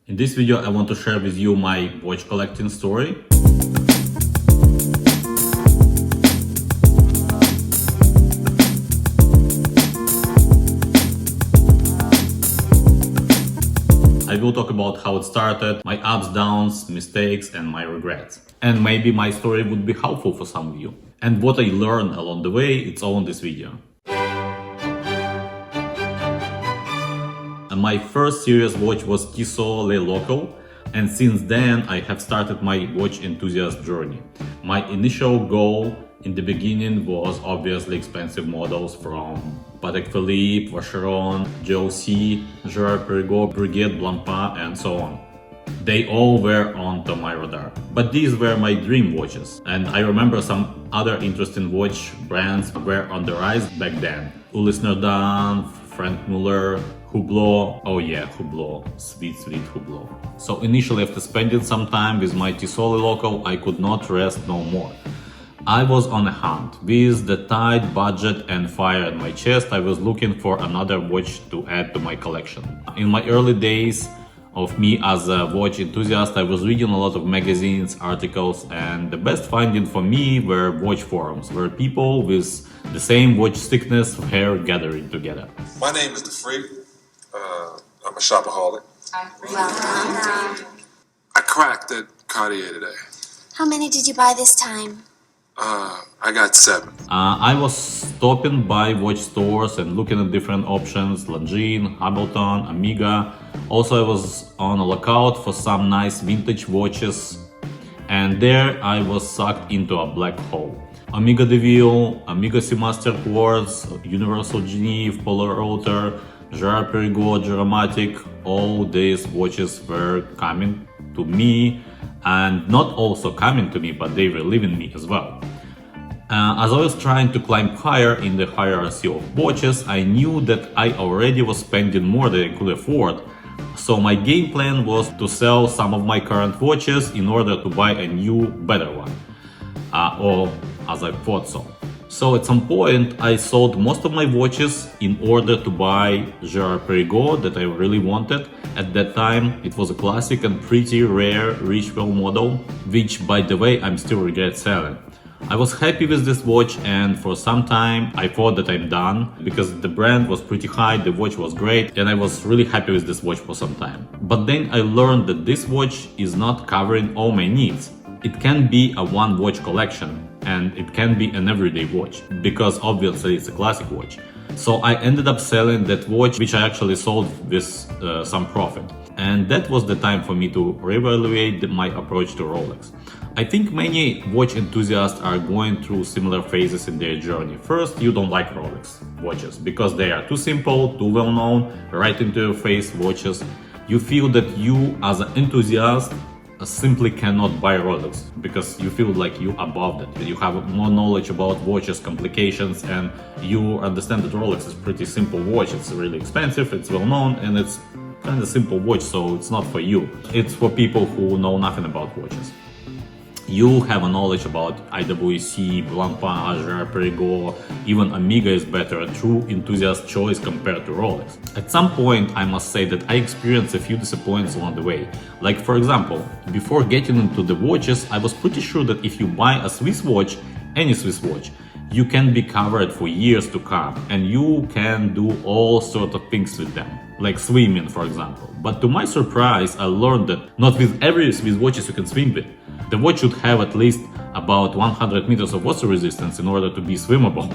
In this video, I want to share with you my watch collecting story. I will talk about how it started, my ups, downs, mistakes, and my regrets. And maybe my story would be helpful for some of you. And what I learned along the way, it's all in this video. And my first serious watch was Tissot local, and since then I have started my watch enthusiast journey. My initial goal in the beginning was obviously expensive models from Patek Philippe, Vacheron, JLC, Girard-Perregaux, Breguet, Blancpain, and so on. They all were onto my radar. But these were my dream watches, and I remember some other interesting watch brands were on the rise back then. Ulysse Nardin, Frank Muller, Hublot, oh yeah, Hublot, sweet Hublot. So initially, after spending some time with my Tissot local, I could not rest no more. I was on a hunt. With the tight budget and fire in my chest, I was looking for another watch to add to my collection. In my early days of me as a watch enthusiast, I was reading a lot of magazines, articles, and the best finding for me were watch forums, where people with the same watch thickness were gathering together. My name is The Freak. I'm a shopaholic. Welcome. I cracked at Cartier today. How many did you buy this time? I got 7. I was stopping by watch stores and looking at different options, Longines, Hamilton, Omega. Also, I was on a lookout for some nice vintage watches, and there I was sucked into a black hole. Omega DeVille, Omega Seamaster Quartz, Universal Geneve, Polar Outer, Girard-Perregaux, Giromatic, all these watches were coming to me, and not also coming to me, but they were leaving me as well. As I was trying to climb higher in the hierarchy of watches, I knew that I already was spending more than I could afford. So my game plan was to sell some of my current watches in order to buy a new, better one. Or as I thought so. So at some point I sold most of my watches in order to buy Girard-Perregaux that I really wanted. At that time it was a classic and pretty rare Richwell model, which by the way I'm still regret selling. I was happy with this watch, and for some time I thought that I'm done because the brand was pretty high, the watch was great, and I was really happy with this watch for some time. But then I learned that this watch is not covering all my needs. It can be a one watch collection, and it can be an everyday watch, because obviously it's a classic watch. So I ended up selling that watch, which I actually sold with some profit. And that was the time for me to reevaluate my approach to Rolex. I think many watch enthusiasts are going through similar phases in their journey. First, you don't like Rolex watches because they are too simple, too well known, right into your face watches. You feel that you as an enthusiast simply cannot buy Rolex because you feel like you above that. You have more knowledge about watches, complications, and you understand that Rolex is pretty simple watch. It's really expensive, it's well known, and it's kind of simple watch, so it's not for you. It's for people who know nothing about watches. You have a knowledge about IWC, Blancpain, Girard-Perregaux, even Omega is better, a true enthusiast choice compared to Rolex. At some point, I must say that I experienced a few disappointments along the way. Like for example, before getting into the watches, I was pretty sure that if you buy a Swiss watch, any Swiss watch, you can be covered for years to come, and you can do all sorts of things with them, like swimming for example. But to my surprise, I learned that not with every Swiss watches you can swim with. The watch should have at least about 100 meters of water resistance in order to be swimmable.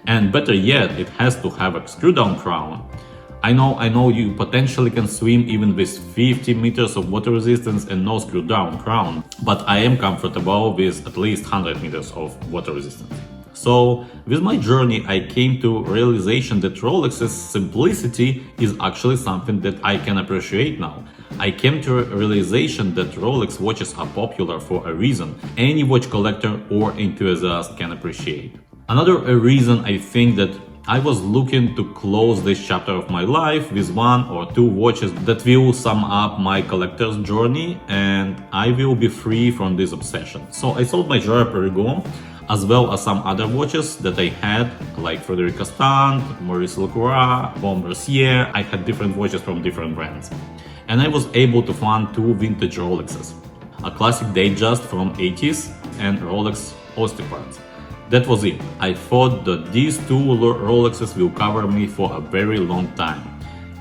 And better yet, it has to have a screw-down crown. I know you potentially can swim even with 50 meters of water resistance and no screw-down crown, but I am comfortable with at least 100 meters of water resistance. So, with my journey, I came to realization that Rolex's simplicity is actually something that I can appreciate now. I came to a realization that Rolex watches are popular for a reason any watch collector or enthusiast can appreciate. Another reason I think that I was looking to close this chapter of my life with 1 or 2 watches that will sum up my collector's journey, and I will be free from this obsession. So I sold my Girard-Perregaux, as well as some other watches that I had, like Frédéric Castan, Maurice Lacroix, Bon Mercier. I had different watches from different brands. and I was able to find two vintage Rolexes, a classic Datejust from 80s and Rolex Osteoparts. That was it. I thought that these two Rolexes will cover me for a very long time,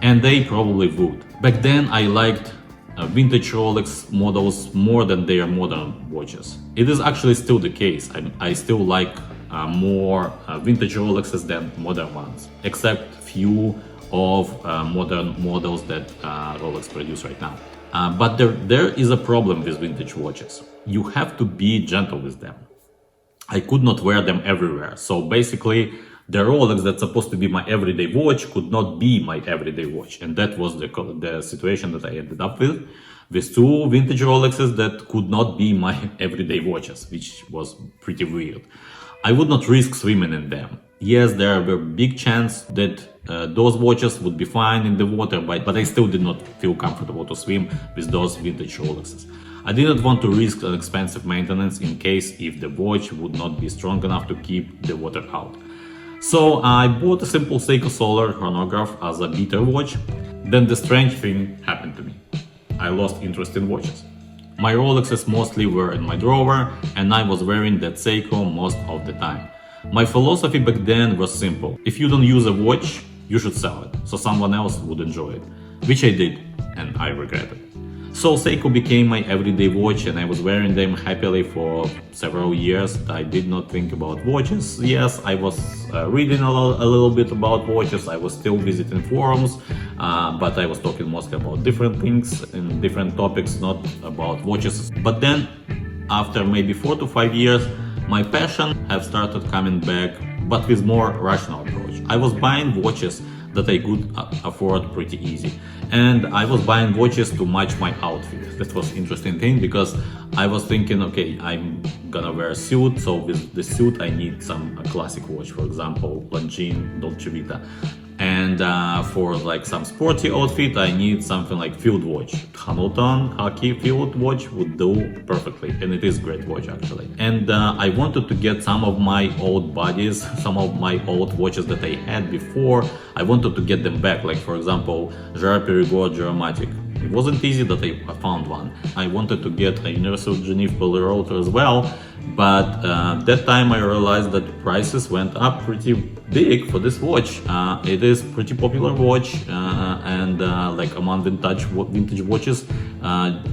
and they probably would. Back then I liked vintage Rolex models more than their modern watches. It is actually still the case. I still like more vintage Rolexes than modern ones, except few of modern models that Rolex produce right now. But there is a problem with vintage watches. You have to be gentle with them. I could not wear them everywhere. So basically, the Rolex that's supposed to be my everyday watch could not be my everyday watch. And that was the situation that I ended up with two vintage Rolexes that could not be my everyday watches, which was pretty weird. I would not risk swimming in them. Yes, there were big chance that those watches would be fine in the water, but I still did not feel comfortable to swim with those vintage Rolexes. I didn't want to risk an expensive maintenance in case if the watch would not be strong enough to keep the water out. So I bought a simple Seiko Solar chronograph as a beater watch. Then the strange thing happened to me. I lost interest in watches. My Rolexes mostly were in my drawer, and I was wearing that Seiko most of the time. My philosophy back then was simple. If you don't use a watch, you should sell it, so someone else would enjoy it. Which I did, and I regret it. So Seiko became my everyday watch, and I was wearing them happily for several years. I did not think about watches. Yes, I was reading a little bit about watches. I was still visiting forums, but I was talking mostly about different things and different topics, not about watches. But then, after maybe 4 to 5 years, my passion have started coming back, but with more rational approach. I was buying watches that I could afford pretty easy. And I was buying watches to match my outfit. That was interesting thing because I was thinking, okay, I'm gonna wear a suit, so with the suit I need some classic watch, for example, Longines, Dolce Vita. And for like some sporty outfit, I need something like field watch. Hamilton hockey field watch would do perfectly, and it is a great watch actually. And I wanted to get some of my old bodies, some of my old watches that I had before. I wanted to get them back, like for example, Girard-Perregaux Giromatic. It wasn't easy that I found one. I wanted to get a Universal Genève Polyrotor as well, but that time I realized that the prices went up pretty big for this watch. It is pretty popular watch, and like among vintage watches,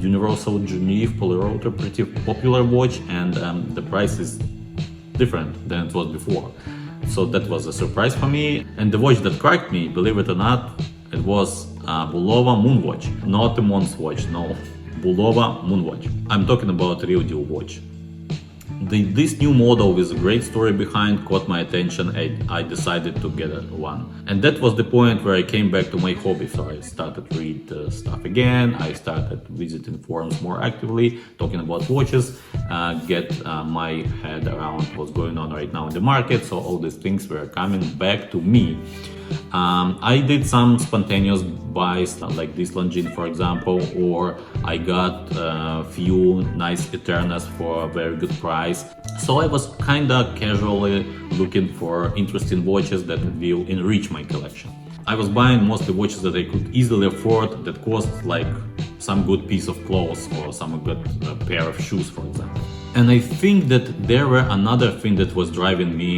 Universal Genève Polyrotor pretty popular watch, and the price is different than it was before. So that was a surprise for me. And the watch that cracked me, believe it or not, it was Bulova Moonwatch, not a Mons watch, no, Bulova Moonwatch. I'm talking about a real deal watch. This new model with a great story behind caught my attention, and I decided to get one. And that was the point where I came back to my hobby. So I started to read stuff again, I started visiting forums more actively, talking about watches, get my head around what's going on right now in the market. So all these things were coming back to me. I did some spontaneous buys like this Longines, for example, or I got a few nice Eternas for a very good price. So I was kinda casually looking for interesting watches that will enrich my collection. I was buying mostly watches that I could easily afford, that cost like some good piece of clothes or some good pair of shoes, for example. And I think that there were another thing that was driving me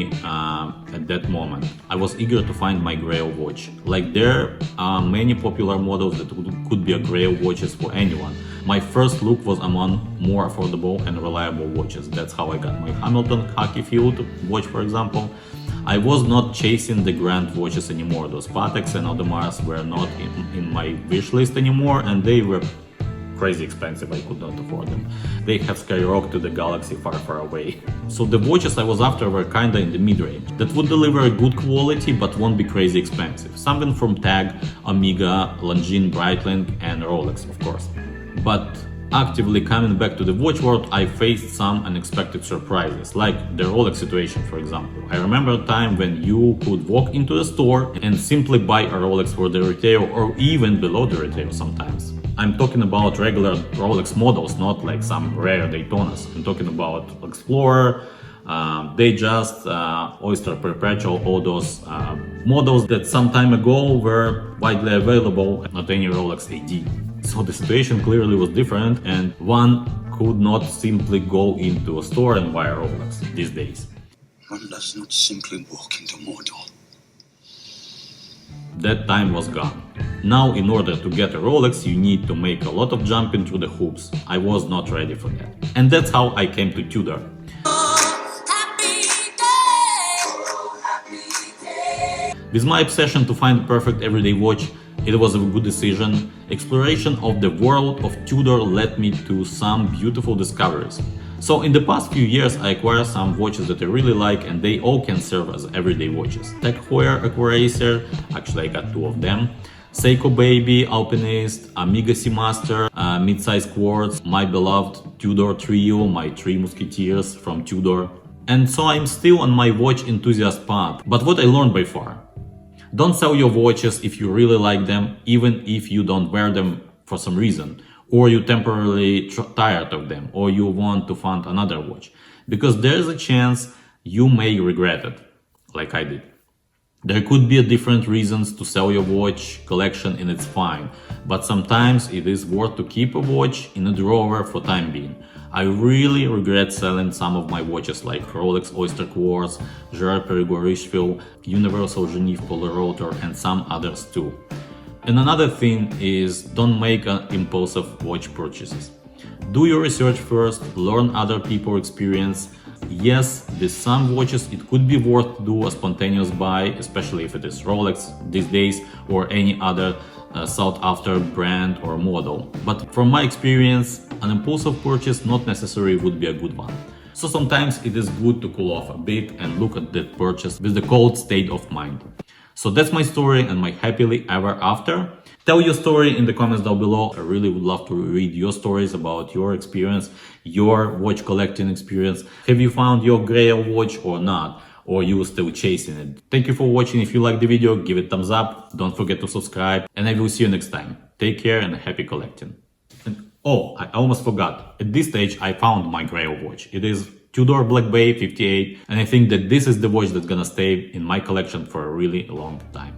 at that moment. I was eager to find my grail watch. Like there are many popular models that could be a grail watches for anyone. My first look was among more affordable and reliable watches. That's how I got my Hamilton hockey field watch, for example. I was not chasing the grand watches anymore. Those Pateks and Audemars were not in my wish list anymore, and they were crazy expensive. I could not afford them. They have skyrocketed to the galaxy far, far away. So the watches I was after were kinda in the mid-range, that would deliver a good quality but won't be crazy expensive. Something from TAG, Omega, Longines, Breitling, and Rolex, of course. But actively coming back to the watch world, I faced some unexpected surprises, like the Rolex situation, for example. I remember a time when you could walk into the store and simply buy a Rolex for the retail, or even below the retail sometimes. I'm talking about regular Rolex models, not like some rare Daytonas. I'm talking about Explorer, Datejust, Oyster Perpetual, all those models that some time ago were widely available, not any Rolex AD. So So the situation clearly was different, and one could not simply go into a store and buy a Rolex these days. One does not simply walk into Mordor. That time was gone. Now, in order to get a Rolex, you need to make a lot of jumping through the hoops. I was not ready for that. And that's how I came to Tudor. With my obsession to find the perfect everyday watch, it was a good decision. Exploration of the world of Tudor led me to some beautiful discoveries. So in the past few years I acquired some watches that I really like, and they all can serve as everyday watches. Tag Heuer Aquaracer, actually I got two of them. Seiko Baby, Alpinist, Amiga Seamaster, mid-size quartz, my beloved Tudor Trio, my three musketeers from Tudor. And so I'm still on my watch enthusiast path. But what I learned by far: don't sell your watches if you really like them, even if you don't wear them for some reason, or you're temporarily tired of them, or you want to find another watch, because there's a chance you may regret it, like I did. There could be different reasons to sell your watch collection, and it's fine, but sometimes it is worth to keep a watch in a drawer for time being. I really regret selling some of my watches like Rolex Oyster Quartz, Gerard Perregaux Richeville, Universal Genève Polar Rotor, and some others too. And another thing is, don't make impulsive watch purchases. Do your research first, learn other people's experience. Yes, with some watches it could be worth to do a spontaneous buy, especially if it is Rolex these days or any other sought after brand or model. But from my experience, an impulsive purchase not necessarily would be a good one. So sometimes it is good to cool off a bit and look at that purchase with the cold state of mind. So that's my story and my happily ever after. Tell your story in the comments down below. I really would love to read your stories about your experience, your watch collecting experience. Have you found your grail watch or not? Or you still chasing it? Thank you for watching. If you like the video, give it a thumbs up. Don't forget to subscribe, and I will see you next time. Take care and happy collecting. And oh, I almost forgot. At this stage, I found my grail watch. It is Tudor Black Bay 58, and I think that this is the watch that's gonna stay in my collection for a really long time.